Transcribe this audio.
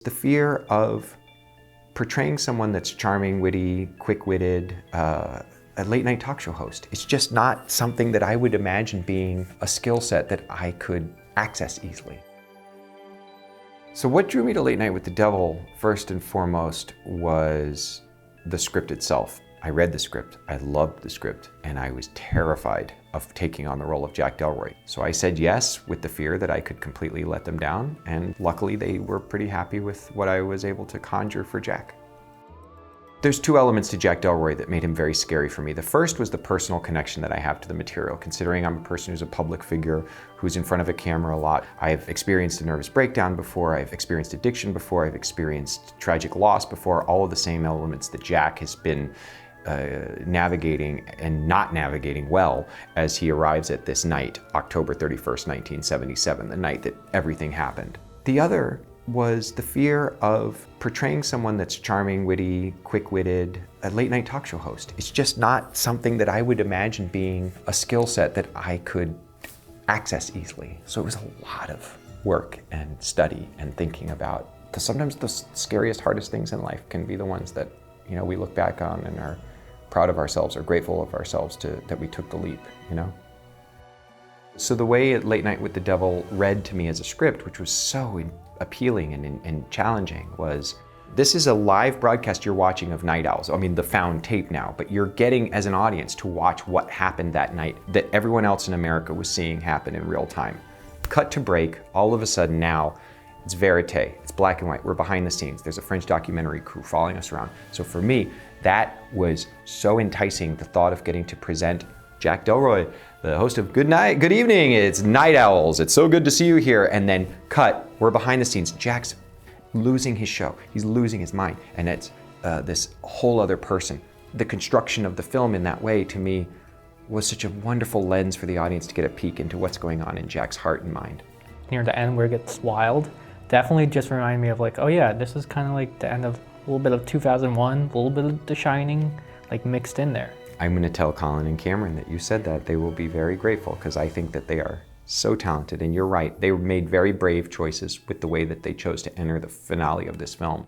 The fear of portraying someone that's charming, witty, quick-witted, a late-night talk show host. It's just not something that I would imagine being a skill set that I could access easily. So what drew me to Late Night with the Devil, first and foremost, was the script itself. I read the script, I loved the script, and I was terrified of taking on the role of Jack Delroy. So I said yes with the fear that I could completely let them down, and luckily they were pretty happy with what I was able to conjure for Jack. There's two elements to Jack Delroy that made him very scary for me. The first was the personal connection that I have to the material, considering I'm a person who's a public figure, who's in front of a camera a lot. I've experienced a nervous breakdown before, I've experienced addiction before, I've experienced tragic loss before, all of the same elements that Jack has been navigating and not navigating well as he arrives at this night, October 31st, 1977, the night that everything happened. The other was the fear of portraying someone that's charming, witty, quick-witted, a late-night talk show host. It's just not something that I would imagine being a skill set that I could access easily. So it was a lot of work and study and thinking about, because sometimes the scariest, hardest things in life can be the ones that, you know, we look back on and are proud of ourselves or grateful of ourselves that we took the leap, you know? So the way Late Night with the Devil read to me as a script, which was so appealing and challenging, was this is a live broadcast you're watching of Night Owls. I mean, the found tape now, but you're getting, as an audience, to watch what happened that night that everyone else in America was seeing happen in real time. Cut to break, all of a sudden now, it's verite, it's black and white, we're behind the scenes. There's a French documentary crew following us around. So for me, that was so enticing, the thought of getting to present Jack Delroy, the host of Good Evening, it's Night Owls, it's so good to see you here, and then cut, we're behind the scenes. Jack's losing his show, he's losing his mind, and it's this whole other person. The construction of the film in that way, to me, was such a wonderful lens for the audience to get a peek into what's going on in Jack's heart and mind. Near the end where it gets wild, definitely just reminded me of like, oh yeah, this is kind of like the end of a little bit of 2001, a little bit of The Shining, like mixed in there. I'm going to tell Colin and Cameron that you said that. They will be very grateful, because I think that they are so talented, and you're right. They made very brave choices with the way that they chose to enter the finale of this film.